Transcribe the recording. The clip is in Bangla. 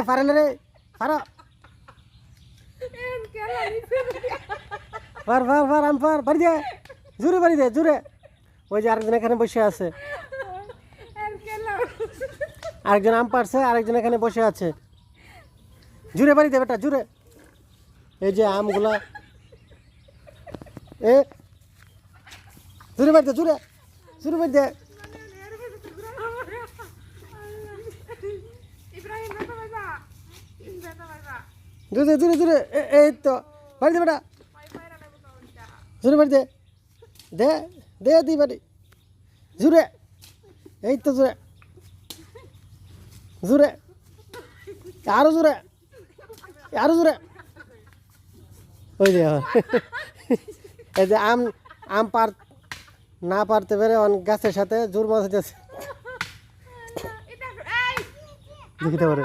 পারে না রে পারো পার আম পার বাড়ি দে জোরে বাড়ি দে জোরে ওই যে আরেকজন এখানে বসে আছে আরেকজন আম পারছে আরেকজন এখানে বসে আছে জোরে বাড়ি দে বেটা জোরে এই যে আমগুলা এ জোরে বাড়ি দে জোরে জোরে বাড়ি দে জোরে জোরে জোরে এই তো বাড়ি দে বেটা জোরে বাড়ি দে দে দে দি বাড়ি জোরে এই তো জোরে জোরে আরো জোরে আরো জোরে ওই যে এই যে আম আম পার না পারতে পেরে অনেক গাছের সাথে জোর মাছ হইতেছে দেখিতে পারে